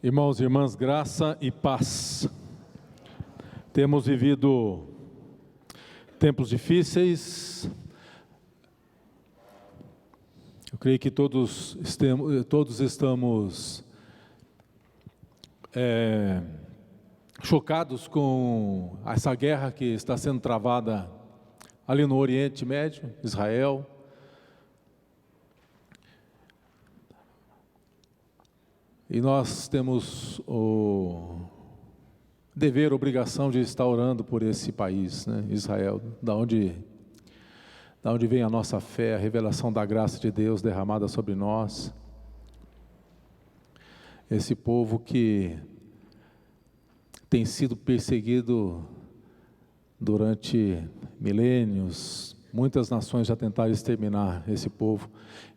Irmãos e irmãs, graça e paz. Temos vivido tempos difíceis. Eu creio que todos estamos chocados com essa guerra que está sendo travada ali no Oriente Médio, Israel. E nós temos o dever, a obrigação de estar orando por esse país, né, Israel, da onde vem a nossa fé, a revelação da graça de Deus derramada sobre nós. Esse povo que tem sido perseguido durante milênios, muitas nações já tentaram exterminar esse povo.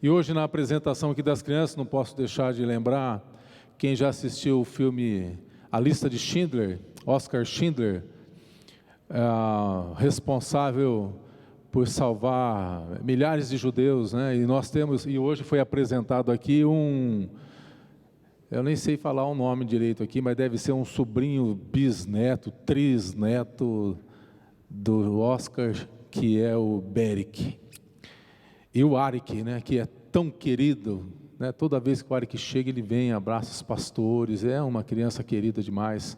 E hoje, na apresentação aqui das crianças, não posso deixar de lembrar, quem já assistiu o filme A Lista de Schindler, Oskar Schindler, responsável por salvar milhares de judeus, né? E hoje foi apresentado aqui eu nem sei falar o nome direito aqui, mas deve ser um sobrinho, bisneto, trisneto do Oskar, que é o Beric. E o Arik, né, que é tão querido, né, toda vez que o Arik chega, ele vem, abraça os pastores, é uma criança querida demais.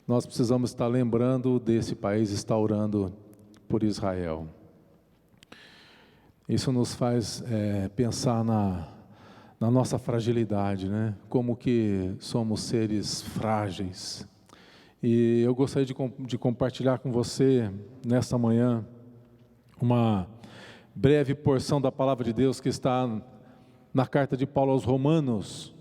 Nós precisamos estar lembrando desse país, estar orando por Israel. Isso nos faz pensar na nossa fragilidade, né? Como que somos seres frágeis. E eu gostaria de compartilhar com você, nesta manhã, uma breve porção da palavra de Deus que está na carta de Paulo aos Romanos.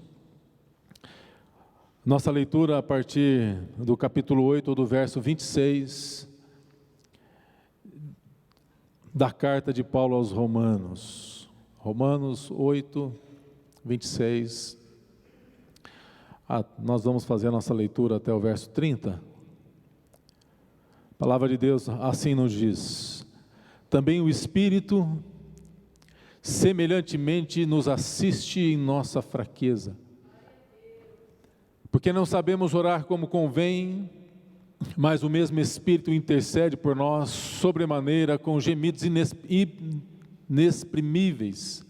Nossa leitura a partir do capítulo 8, do verso 26, da carta de Paulo aos Romanos. Romanos 8, 26. Nós vamos fazer a nossa leitura até o verso 30. A palavra de Deus assim nos diz: também o Espírito semelhantemente nos assiste em nossa fraqueza, porque não sabemos orar como convém, mas o mesmo Espírito intercede por nós sobremaneira com gemidos inexprimíveis.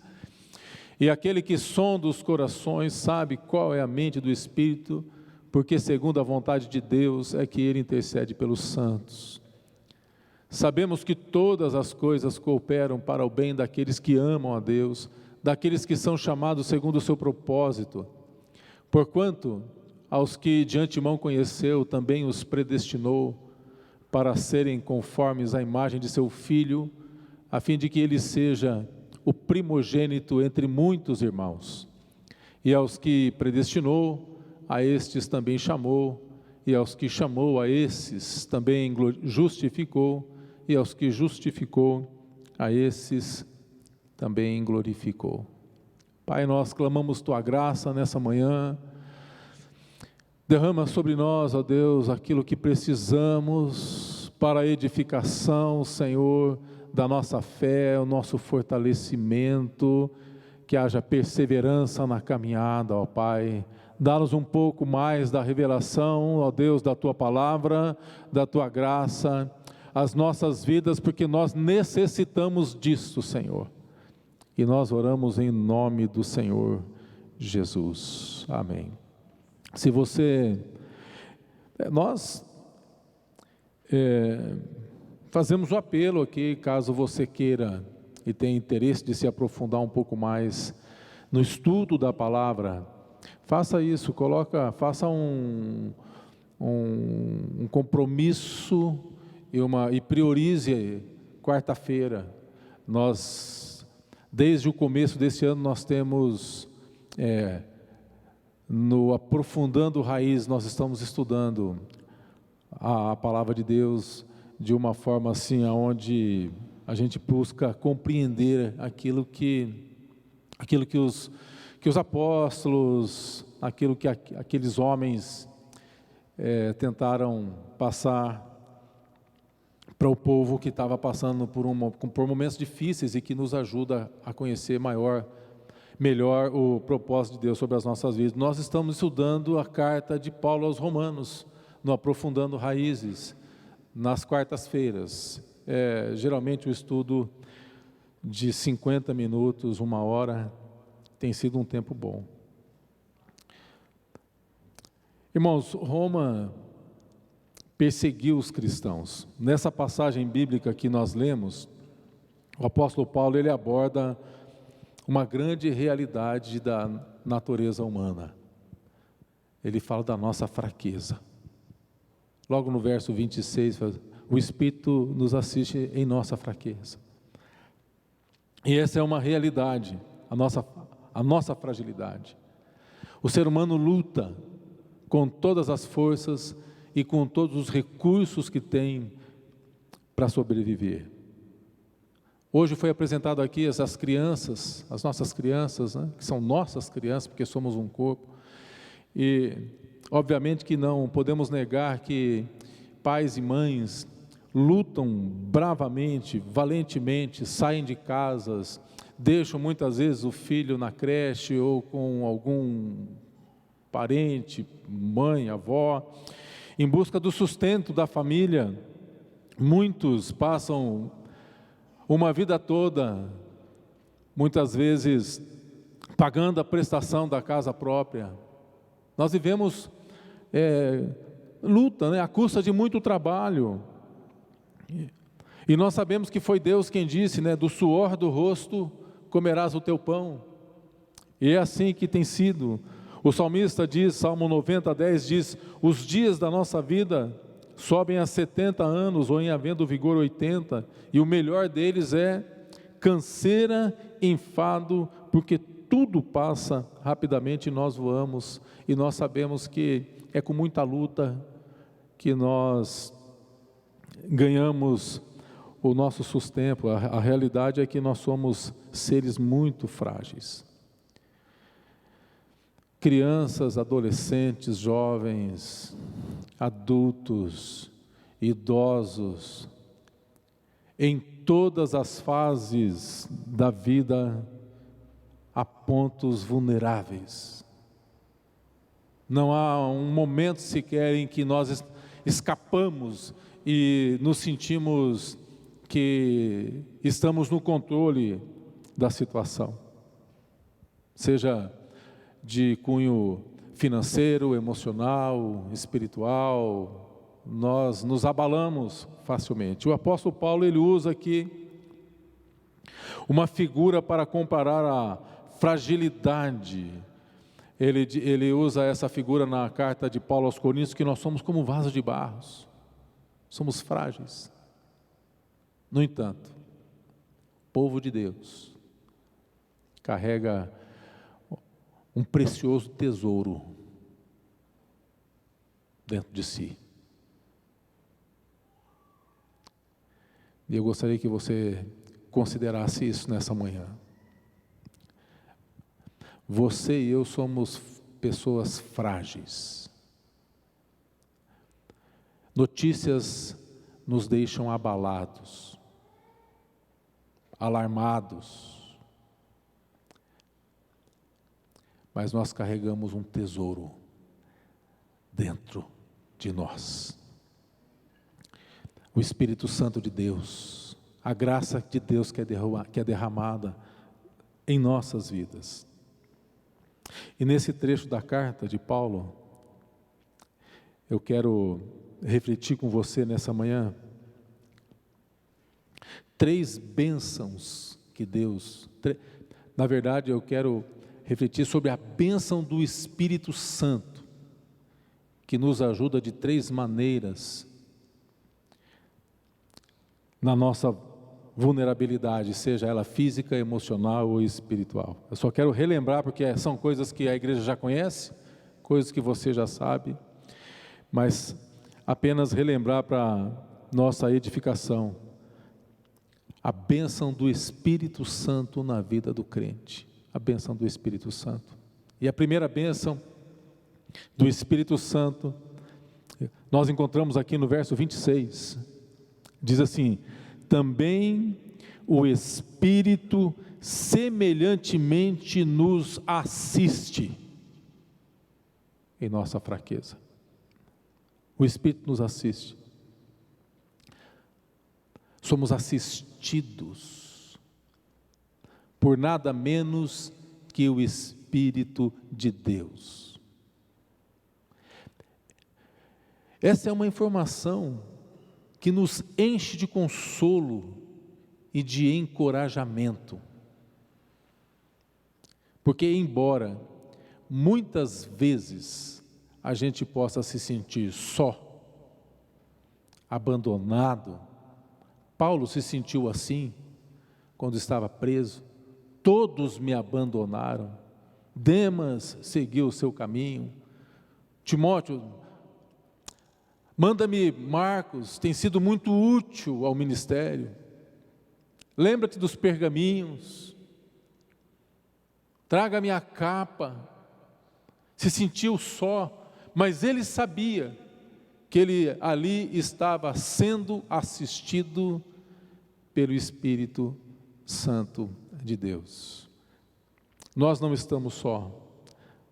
E aquele que sonda os corações sabe qual é a mente do Espírito, porque segundo a vontade de Deus é que Ele intercede pelos santos. Sabemos que todas as coisas cooperam para o bem daqueles que amam a Deus, daqueles que são chamados segundo o seu propósito. Porquanto, aos que de antemão conheceu, também os predestinou para serem conformes à imagem de seu Filho, a fim de que ele seja o primogênito entre muitos irmãos. E aos que predestinou, a estes também chamou, e aos que chamou, a esses também justificou, e aos que justificou, a esses também glorificou. Pai, nós clamamos Tua graça nessa manhã. Derrama sobre nós, ó Deus, aquilo que precisamos para a edificação, Senhor, da nossa fé, o nosso fortalecimento, que haja perseverança na caminhada, ó Pai. Dá-nos um pouco mais da revelação, ó Deus, da Tua palavra, da Tua graça, as nossas vidas, porque nós necessitamos disso, Senhor. E nós oramos em nome do Senhor Jesus. Amém. Se você... Nós fazemos o apelo aqui, caso você queira e tenha interesse de se aprofundar um pouco mais no estudo da palavra, faça isso, faça um compromisso e priorize quarta-feira. Nós, desde o começo desse ano, nós temos, no Aprofundando Raiz, nós estamos estudando a palavra de Deus de uma forma assim, onde a gente busca compreender aquilo que os apóstolos, aquilo que aqueles homens tentaram passar para o povo que estava passando por momentos difíceis, e que nos ajuda a conhecer melhor o propósito de Deus sobre as nossas vidas. Nós estamos estudando a carta de Paulo aos Romanos, no Aprofundando Raízes, nas quartas-feiras. Geralmente o estudo de 50 minutos, 1 hora, tem sido um tempo bom. Irmãos, Roma perseguiu os cristãos. Nessa passagem bíblica que nós lemos, o apóstolo Paulo, ele aborda uma grande realidade da natureza humana. Ele fala da nossa fraqueza. Logo no verso 26, o Espírito nos assiste em nossa fraqueza. E essa é uma realidade, a nossa fragilidade. O ser humano luta com todas as forças e com todos os recursos que tem para sobreviver. Hoje foi apresentado aqui essas crianças, as nossas crianças, né, que são nossas crianças, porque somos um corpo. E, obviamente que não podemos negar que pais e mães lutam bravamente, valentemente, saem de casas, deixam muitas vezes o filho na creche ou com algum parente, mãe, avó, em busca do sustento da família. Muitos passam uma vida toda, muitas vezes, pagando a prestação da casa própria. Nós vivemos luta, né, à custa de muito trabalho. E nós sabemos que foi Deus quem disse, né, do suor do rosto comerás o teu pão. E é assim que tem sido. O salmista diz, Salmo 90:10 diz: os dias da nossa vida sobem a 70 anos, ou em havendo vigor 80, e o melhor deles é canseira, enfado, porque tudo passa rapidamente e nós voamos, e nós sabemos que é com muita luta que nós ganhamos o nosso sustento. A realidade é que nós somos seres muito frágeis. Crianças, adolescentes, jovens, adultos, idosos, em todas as fases da vida, há pontos vulneráveis. Não há um momento sequer em que nós escapamos e nos sentimos que estamos no controle da situação, seja de cunho financeiro, emocional, espiritual. Nós nos abalamos facilmente. O apóstolo Paulo, ele usa aqui uma figura para comparar a fragilidade. Ele usa essa figura na carta de Paulo aos Coríntios, que nós somos como vaso de barro, somos frágeis. No entanto, o povo de Deus carrega um precioso tesouro dentro de si. E eu gostaria que você considerasse isso nessa manhã. Você e eu somos pessoas frágeis. Notícias nos deixam abalados, alarmados. Mas nós carregamos um tesouro dentro de nós. O Espírito Santo de Deus, a graça de Deus que é derramada em nossas vidas. E nesse trecho da carta de Paulo, eu quero refletir com você nessa manhã 3 bênçãos que Deus... Na verdade, eu quero refletir sobre a bênção do Espírito Santo, que nos ajuda de 3 maneiras na nossa vulnerabilidade, seja ela física, emocional ou espiritual. Eu só quero relembrar, porque são coisas que a igreja já conhece, coisas que você já sabe, mas apenas relembrar para nossa edificação, a bênção do Espírito Santo na vida do crente. A bênção do Espírito Santo. E a primeira bênção do Espírito Santo, nós encontramos aqui no verso 26, diz assim: também o Espírito semelhantemente nos assiste em nossa fraqueza. O Espírito nos assiste. Somos assistidos por nada menos que o Espírito de Deus. Essa é uma informação que nos enche de consolo e de encorajamento. Porque, embora muitas vezes a gente possa se sentir só, abandonado, Paulo se sentiu assim quando estava preso. Todos me abandonaram. Demas seguiu o seu caminho. Timóteo, manda-me Marcos, tem sido muito útil ao ministério. Lembra-te dos pergaminhos. Traga-me a capa. Se sentiu só, mas ele sabia que ele ali estava sendo assistido pelo Espírito Santo de Deus. Nós não estamos só,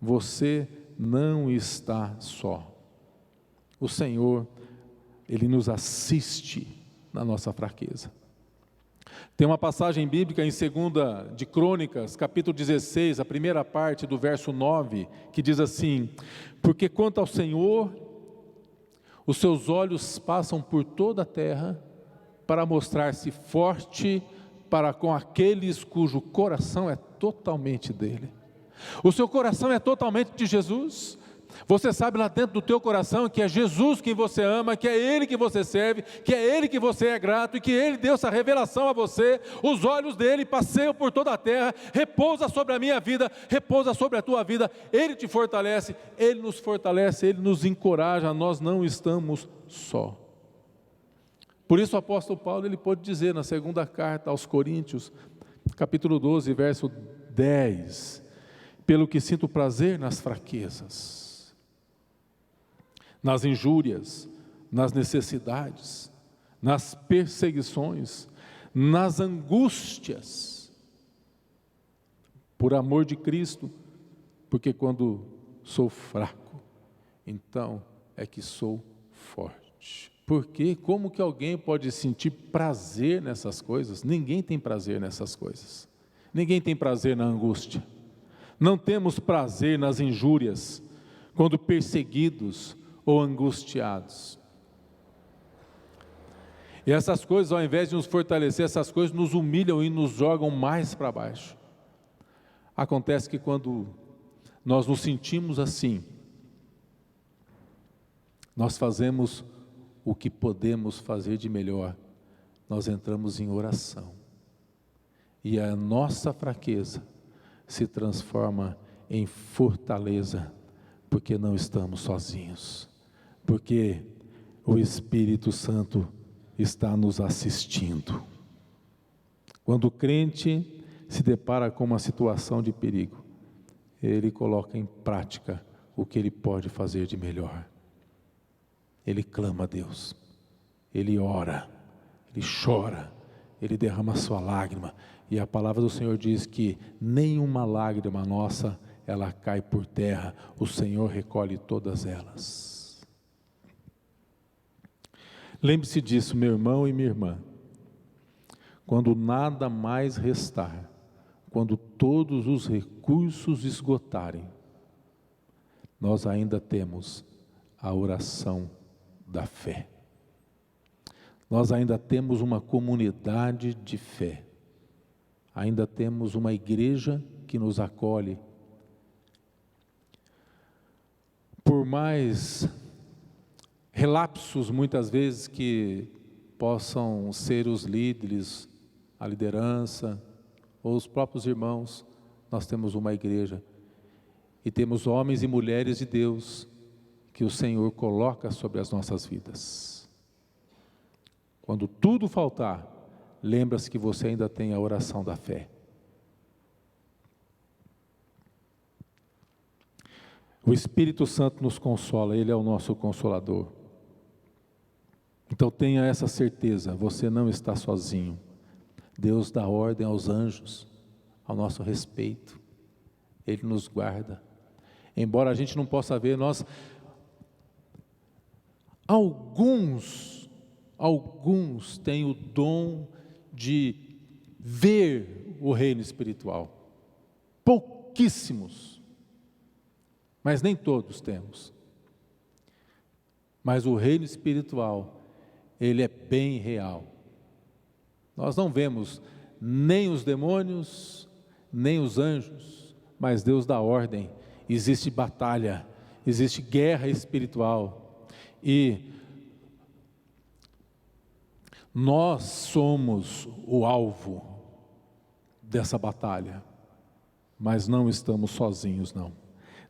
você não está só. O Senhor, Ele nos assiste na nossa fraqueza. Tem uma passagem bíblica em 2 de Crônicas, capítulo 16, a primeira parte do verso 9, que diz assim: porque quanto ao Senhor, os seus olhos passam por toda a terra, para mostrar-se forte para com aqueles cujo coração é totalmente dele. O seu coração é totalmente de Jesus. Você sabe lá dentro do teu coração que é Jesus quem você ama, que é Ele que você serve, que é Ele que você é grato e que Ele deu essa revelação a você. Os olhos dele passeiam por toda a terra, repousa sobre a minha vida, repousa sobre a tua vida. Ele te fortalece, Ele nos encoraja, nós não estamos só. Por isso o apóstolo Paulo, ele pode dizer na segunda carta aos Coríntios, capítulo 12, verso 10, pelo que sinto prazer nas fraquezas, nas injúrias, nas necessidades, nas perseguições, nas angústias, por amor de Cristo, porque quando sou fraco, então é que sou forte. Porque como que alguém pode sentir prazer nessas coisas? Ninguém tem prazer nessas coisas. Ninguém tem prazer na angústia. Não temos prazer nas injúrias, quando perseguidos ou angustiados. E essas coisas, ao invés de nos fortalecer, essas coisas nos humilham e nos jogam mais para baixo. Acontece que quando nós nos sentimos assim, nós fazemos o que podemos fazer de melhor, nós entramos em oração, e a nossa fraqueza se transforma em fortaleza, porque não estamos sozinhos, porque o Espírito Santo está nos assistindo. Quando o crente se depara com uma situação de perigo, ele coloca em prática o que ele pode fazer de melhor. Ele clama a Deus, ele ora, ele chora, ele derrama sua lágrima, e a palavra do Senhor diz que nenhuma lágrima nossa, ela cai por terra, o Senhor recolhe todas elas. Lembre-se disso, meu irmão e minha irmã, quando nada mais restar, quando todos os recursos esgotarem, nós ainda temos a oração da fé. Nós ainda temos uma comunidade de fé, ainda temos uma igreja que nos acolhe. Por mais relapsos muitas vezes que possam ser os líderes, a liderança ou os próprios irmãos, nós temos uma igreja e temos homens e mulheres de Deus que o Senhor coloca sobre as nossas vidas. Quando tudo faltar, lembra-se que você ainda tem a oração da fé. O Espírito Santo nos consola, Ele é o nosso consolador. Então tenha essa certeza, você não está sozinho. Deus dá ordem aos anjos ao nosso respeito. Ele nos guarda. Embora a gente não possa ver, alguns têm o dom de ver o reino espiritual. Pouquíssimos. Mas nem todos temos. Mas o reino espiritual, ele é bem real. Nós não vemos nem os demônios, nem os anjos, mas Deus dá ordem. Existe batalha, existe guerra espiritual. E nós somos o alvo dessa batalha, mas não estamos sozinhos, não.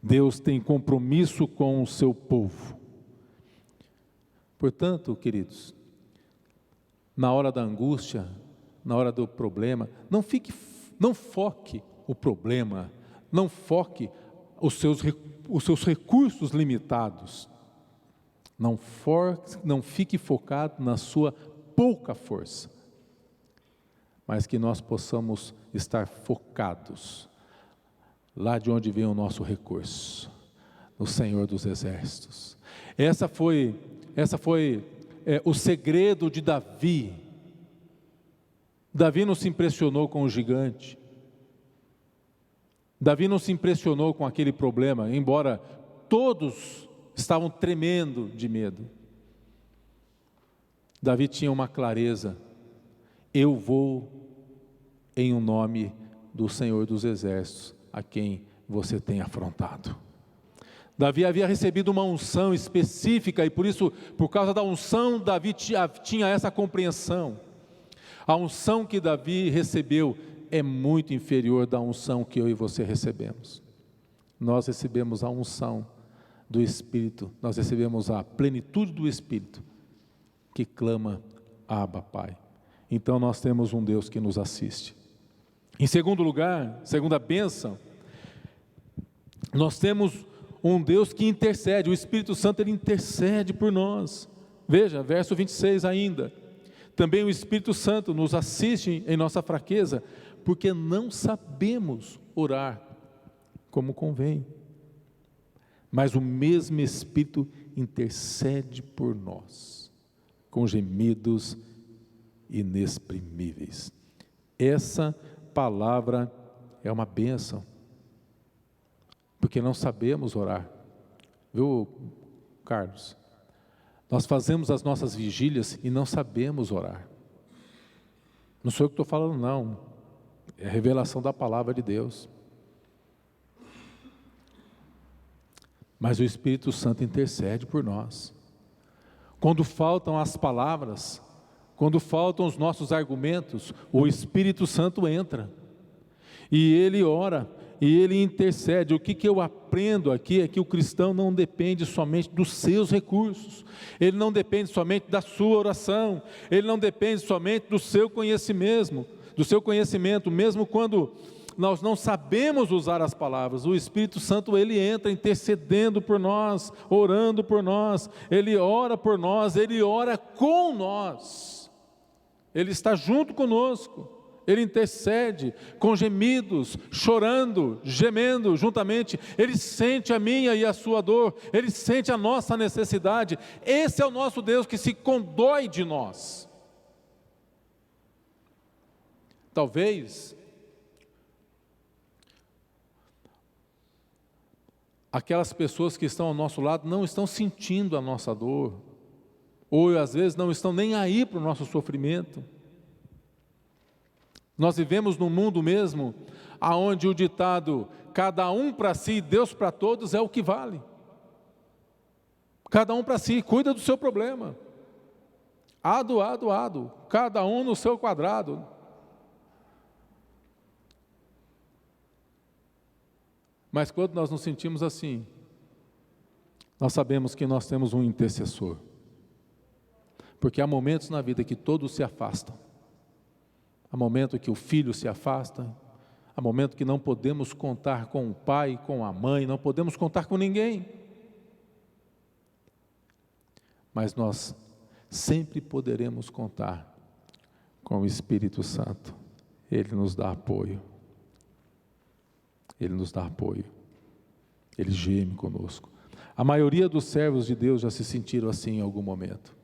Deus tem compromisso com o seu povo. Portanto, queridos, na hora da angústia, na hora do problema, não foque o problema, não foque os seus recursos limitados, não fique focado na sua pouca força, mas que nós possamos estar focados lá de onde vem o nosso recurso, no Senhor dos Exércitos. Essa foi o segredo de Davi. Davi não se impressionou com o gigante. Davi não se impressionou com aquele problema, embora todos estavam tremendo de medo. Davi tinha uma clareza: eu vou em um nome do Senhor dos Exércitos, a quem você tem afrontado. Davi havia recebido uma unção específica e por isso, por causa da unção, Davi tinha essa compreensão. A unção que Davi recebeu é muito inferior da unção que eu e você recebemos. Nós recebemos a unção do Espírito, nós recebemos a plenitude do Espírito, que clama, Abba, Pai. Então nós temos um Deus que nos assiste. Em segundo lugar, segunda bênção, nós temos um Deus que intercede. O Espírito Santo, ele intercede por nós. Veja, verso 26 ainda. Também o Espírito Santo nos assiste em nossa fraqueza, porque não sabemos orar como convém. Mas o mesmo Espírito intercede por nós, com gemidos inexprimíveis. Essa palavra é uma bênção, porque não sabemos orar. Viu, Carlos? Nós fazemos as nossas vigílias e não sabemos orar. Não sou eu que estou falando, não. É a revelação da palavra de Deus. Mas o Espírito Santo intercede por nós. Quando faltam as palavras, quando faltam os nossos argumentos, o Espírito Santo entra. E ele ora, e ele intercede. O que eu aprendo aqui é que o cristão não depende somente dos seus recursos, ele não depende somente da sua oração, ele não depende somente do seu conhecimento, mesmo quando nós não sabemos usar as palavras, o Espírito Santo, ele entra intercedendo por nós, orando por nós, ele ora por nós, ele ora com nós, ele está junto conosco. Ele intercede com gemidos, chorando, gemendo juntamente. Ele sente a minha e a sua dor, ele sente a nossa necessidade. Esse é o nosso Deus que se condói de nós. Talvez aquelas pessoas que estão ao nosso lado não estão sentindo a nossa dor, ou às vezes não estão nem aí para o nosso sofrimento. Nós vivemos num mundo mesmo, onde o ditado, cada um para si, Deus para todos, é o que vale. Cada um para si, cuida do seu problema. Ado, cada um no seu quadrado. Mas quando nós nos sentimos assim, nós sabemos que nós temos um intercessor. Porque há momentos na vida que todos se afastam. Há momento que o filho se afasta, há momento que não podemos contar com o pai, com a mãe, não podemos contar com ninguém. Mas nós sempre poderemos contar com o Espírito Santo, Ele nos dá apoio. Ele nos dá apoio. Ele geme conosco. A maioria dos servos de Deus já se sentiram assim em algum momento.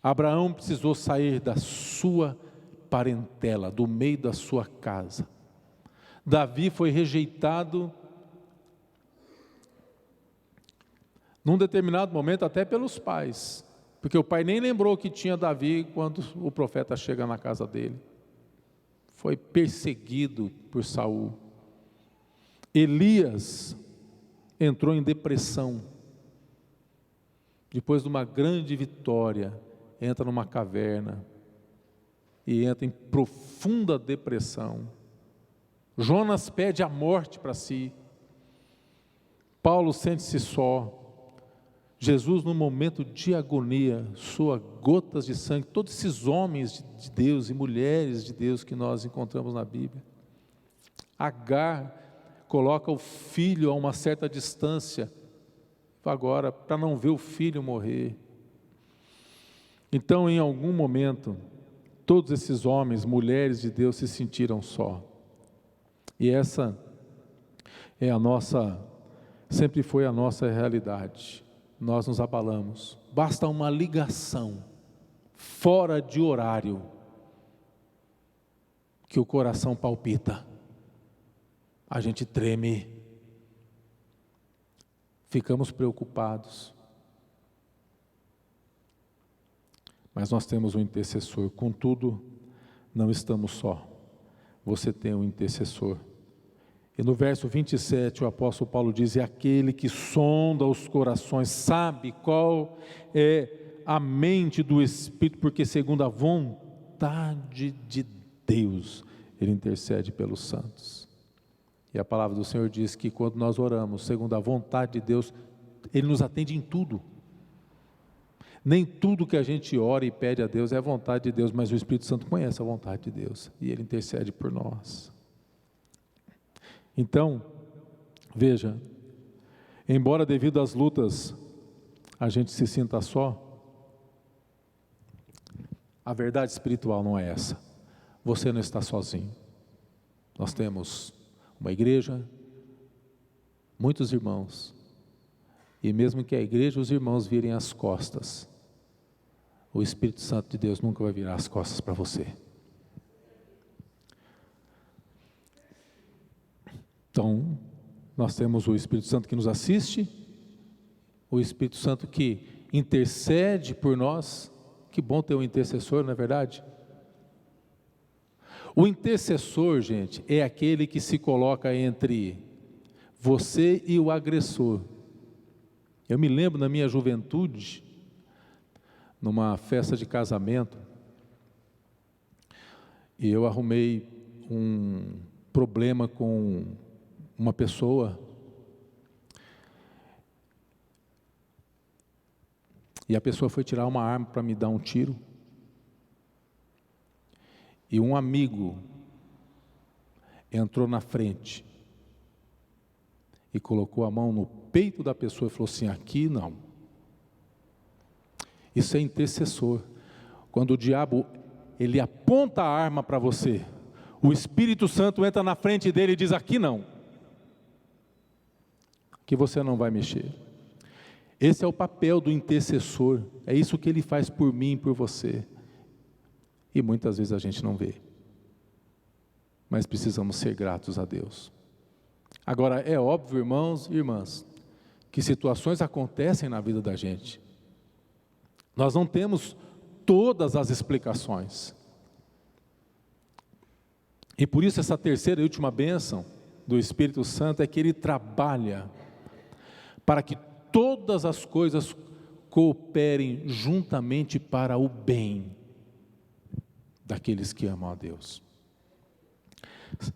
Abraão precisou sair da sua parentela, do meio da sua casa. Davi foi rejeitado num determinado momento até pelos pais, porque o pai nem lembrou que tinha Davi quando o profeta chega na casa dele. Foi perseguido por Saul. Elias entrou em depressão. Depois de uma grande vitória, entra numa caverna e entra em profunda depressão. Jonas pede a morte para si. Paulo sente-se só. Jesus, no momento de agonia, soa gotas de sangue. Todos esses homens de Deus e mulheres de Deus que nós encontramos na Bíblia. Agar coloca o filho a uma certa distância, agora, para não ver o filho morrer. Então, em algum momento, todos esses homens, mulheres de Deus se sentiram só. E essa é a nossa, sempre foi a nossa realidade. Nós nos abalamos. Basta uma ligação fora de horário que o coração palpita. A gente treme. Ficamos preocupados. Mas nós temos um intercessor. Contudo, não estamos só. Você tem um intercessor. E no verso 27, o apóstolo Paulo diz: é aquele que sonda os corações, sabe qual é a mente do Espírito, porque segundo a vontade de Deus, Ele intercede pelos santos. E a palavra do Senhor diz que quando nós oramos segundo a vontade de Deus, Ele nos atende em tudo. Nem tudo que a gente ora e pede a Deus é a vontade de Deus, mas o Espírito Santo conhece a vontade de Deus, e Ele intercede por nós. Então, veja, embora devido às lutas a gente se sinta só, a verdade espiritual não é essa. Você não está sozinho. Nós temos uma igreja, muitos irmãos, e mesmo que a igreja e os irmãos virem as costas, o Espírito Santo de Deus nunca vai virar as costas para você. Então, nós temos o Espírito Santo que nos assiste, o Espírito Santo que intercede por nós. Que bom ter um intercessor, não é verdade? O intercessor, gente, é aquele que se coloca entre você e o agressor. Eu me lembro na minha juventude, numa festa de casamento, e eu arrumei um problema com uma pessoa, e a pessoa foi tirar uma arma para me dar um tiro, e um amigo entrou na frente e colocou a mão no peito da pessoa e falou assim: aqui não. Isso é intercessor. Quando o diabo ele aponta a arma para você, o Espírito Santo entra na frente dele e diz: aqui não, que você não vai mexer. Esse é o papel do intercessor. É isso que ele faz por mim e por você. E muitas vezes a gente não vê, mas precisamos ser gratos a Deus. Agora, é óbvio, irmãos e irmãs, que situações acontecem na vida da gente. Nós não temos todas as explicações. E por isso essa terceira e última bênção do Espírito Santo é que Ele trabalha para que todas as coisas cooperem juntamente para o bem daqueles que amam a Deus.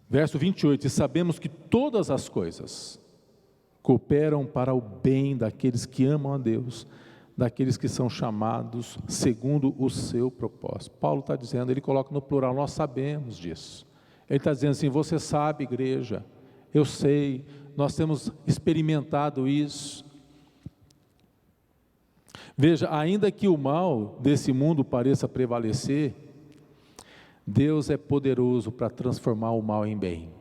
Verso 28, e sabemos que todas as coisas cooperam para o bem daqueles que amam a Deus, daqueles que são chamados segundo o seu propósito. Paulo está dizendo, ele coloca no plural, nós sabemos disso. Ele está dizendo assim: você sabe, igreja, eu sei, nós temos experimentado isso. Veja, ainda que o mal desse mundo pareça prevalecer, Deus é poderoso para transformar o mal em bem.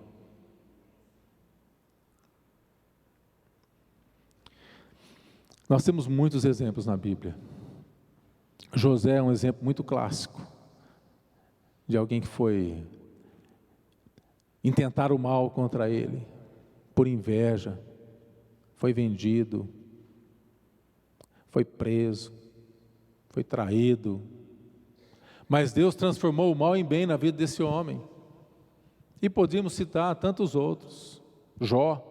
Nós temos muitos exemplos na Bíblia. José é um exemplo muito clássico de alguém que foi intentar o mal contra ele, por inveja, foi vendido, foi preso, foi traído, mas Deus transformou o mal em bem na vida desse homem. E podíamos citar tantos outros. Jó,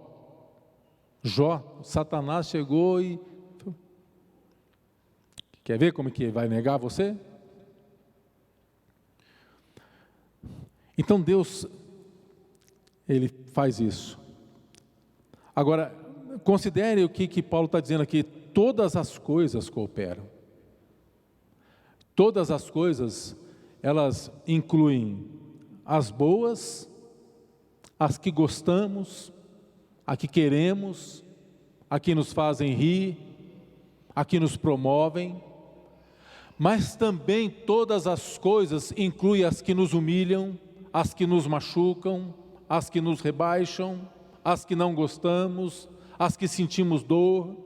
Satanás chegou e... Quer ver como que vai negar você? Então Deus, Ele faz isso. Agora, considere o que Paulo está dizendo aqui: todas as coisas cooperam. Todas as coisas, elas incluem as boas, as que gostamos, a que queremos, a que nos fazem rir, a que nos promovem, mas também todas as coisas incluem as que nos humilham, as que nos machucam, as que nos rebaixam, as que não gostamos, as que sentimos dor,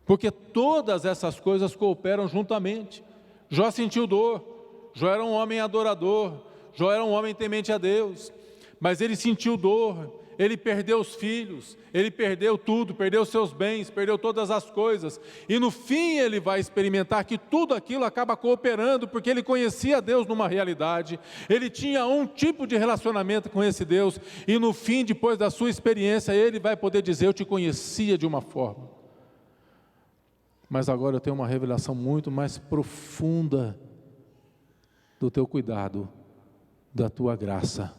porque todas essas coisas cooperam juntamente. Jó sentiu dor, Jó era um homem adorador, Jó era um homem temente a Deus, mas ele sentiu dor, ele perdeu os filhos, ele perdeu tudo, perdeu seus bens, perdeu todas as coisas, e no fim ele vai experimentar que tudo aquilo acaba cooperando, porque ele conhecia Deus numa realidade, ele tinha um tipo de relacionamento com esse Deus, e no fim, depois da sua experiência, ele vai poder dizer: eu te conhecia de uma forma, mas agora eu tenho uma revelação muito mais profunda do teu cuidado, da tua graça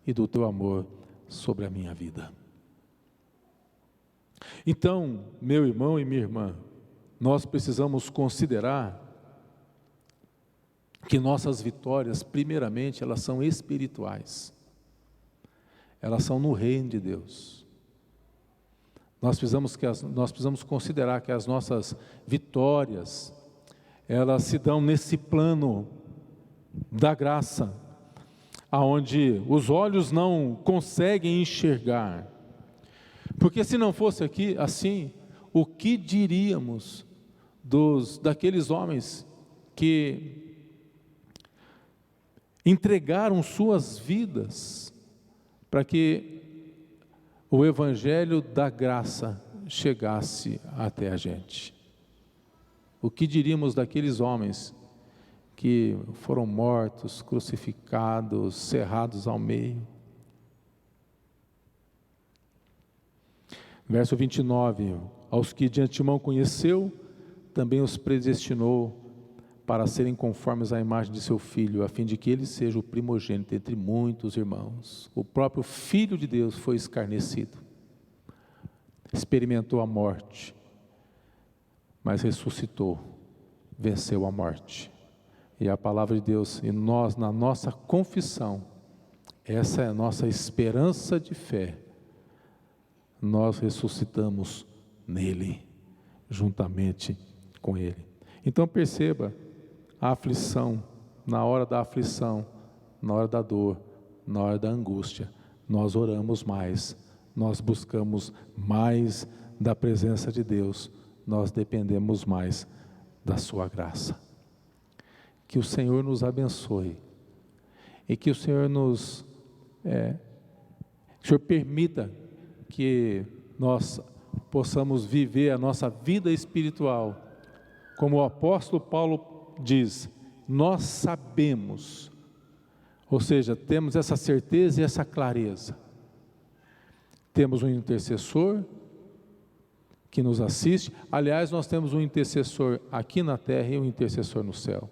e do teu amor sobre a minha vida. Então, meu irmão e minha irmã, nós precisamos considerar que nossas vitórias, primeiramente, elas são espirituais. Elas são no reino de Deus. Nós precisamos considerar que as nossas vitórias, elas se dão nesse plano da graça, aonde os olhos não conseguem enxergar, porque se não fosse aqui assim, o que diríamos daqueles homens que entregaram suas vidas para que o evangelho da graça chegasse até a gente? O que diríamos daqueles homens que foram mortos, crucificados, cerrados ao meio? Verso 29, aos que de antemão conheceu, também os predestinou para serem conformes à imagem de seu Filho, a fim de que ele seja o primogênito entre muitos irmãos. O próprio Filho de Deus foi escarnecido, experimentou a morte, mas ressuscitou, venceu a morte. E a palavra de Deus, e nós, na nossa confissão, essa é a nossa esperança de fé, nós ressuscitamos nele, juntamente com ele. Então perceba a aflição, na hora da aflição, na hora da dor, na hora da angústia, nós oramos mais, nós buscamos mais da presença de Deus, nós dependemos mais da sua graça. Que o Senhor nos abençoe, e que o Senhor o Senhor permita que nós possamos viver a nossa vida espiritual, como o apóstolo Paulo diz, nós sabemos, ou seja, temos essa certeza e essa clareza, temos um intercessor que nos assiste. Aliás, nós temos um intercessor aqui na terra e um intercessor no céu,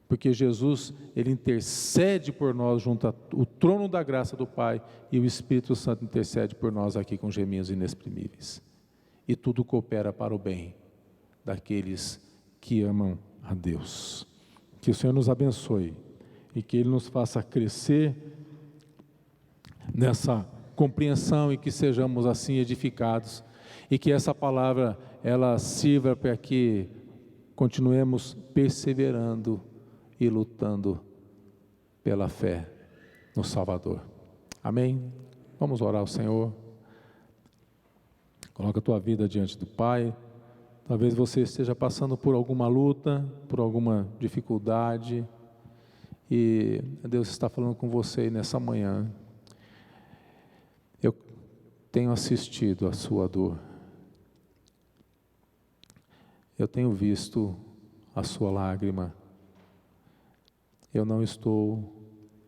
porque Jesus, ele intercede por nós junto ao trono da graça do Pai, e o Espírito Santo intercede por nós aqui com gemidos inexprimíveis, e tudo coopera para o bem daqueles que amam a Deus. Que o Senhor nos abençoe, e que Ele nos faça crescer nessa compreensão, e que sejamos assim edificados, e que essa palavra, ela sirva para que continuemos perseverando e lutando pela fé no Salvador. Amém? Vamos orar ao Senhor. Coloca a tua vida diante do Pai. Talvez você esteja passando por alguma luta, por alguma dificuldade, e Deus está falando com você nessa manhã. Eu tenho assistido a sua dor. Eu tenho visto a sua lágrima. Eu não estou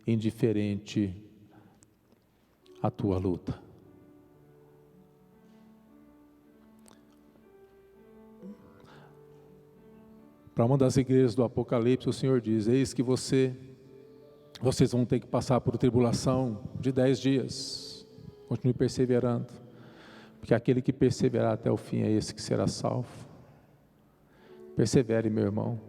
indiferente à tua luta. Para uma das igrejas do Apocalipse, o Senhor diz: eis que vocês vão ter que passar por tribulação de 10 dias. Continue perseverando, porque aquele que perseverar até o fim é esse que será salvo. Persevere, meu irmão.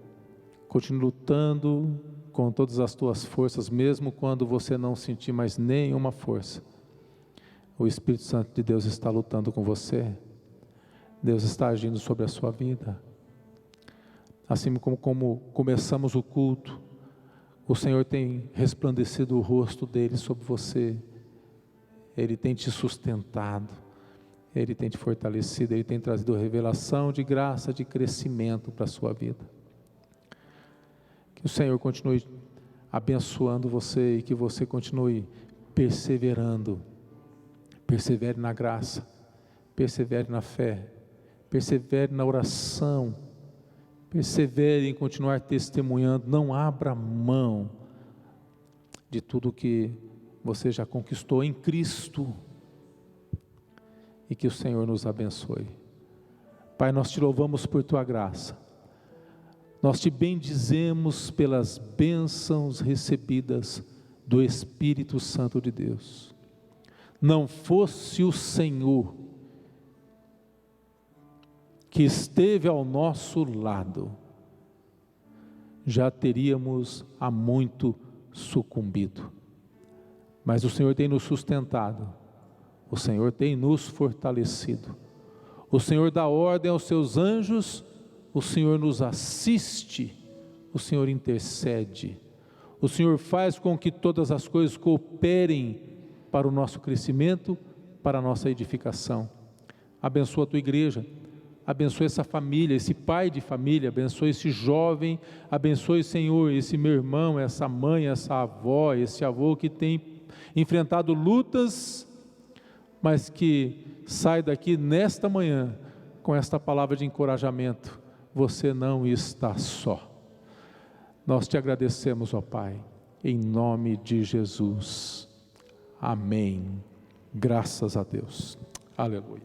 Continue lutando com todas as tuas forças, mesmo quando você não sentir mais nenhuma força. O Espírito Santo de Deus está lutando com você. Deus está agindo sobre a sua vida. Assim como começamos o culto, o Senhor tem resplandecido o rosto dele sobre você. Ele tem te sustentado, Ele tem te fortalecido, Ele tem trazido revelação de graça, de crescimento para a sua vida. Que o Senhor continue abençoando você e que você continue perseverando. Persevere na graça, persevere na fé, persevere na oração, persevere em continuar testemunhando. Não abra mão de tudo que você já conquistou em Cristo. E que o Senhor nos abençoe. Pai, nós te louvamos por tua graça. Nós te bendizemos pelas bênçãos recebidas do Espírito Santo de Deus. Não fosse o Senhor que esteve ao nosso lado, já teríamos há muito sucumbido. Mas o Senhor tem nos sustentado, o Senhor tem nos fortalecido, o Senhor dá ordem aos seus anjos, o Senhor nos assiste, o Senhor intercede, o Senhor faz com que todas as coisas cooperem para o nosso crescimento, para a nossa edificação. Abençoa a tua igreja, abençoa essa família, esse pai de família, abençoa esse jovem, abençoe, Senhor, esse meu irmão, essa mãe, essa avó, esse avô que tem enfrentado lutas, mas que sai daqui nesta manhã com esta palavra de encorajamento: você não está só. Nós te agradecemos, ó Pai, em nome de Jesus. Amém. Graças a Deus. Aleluia.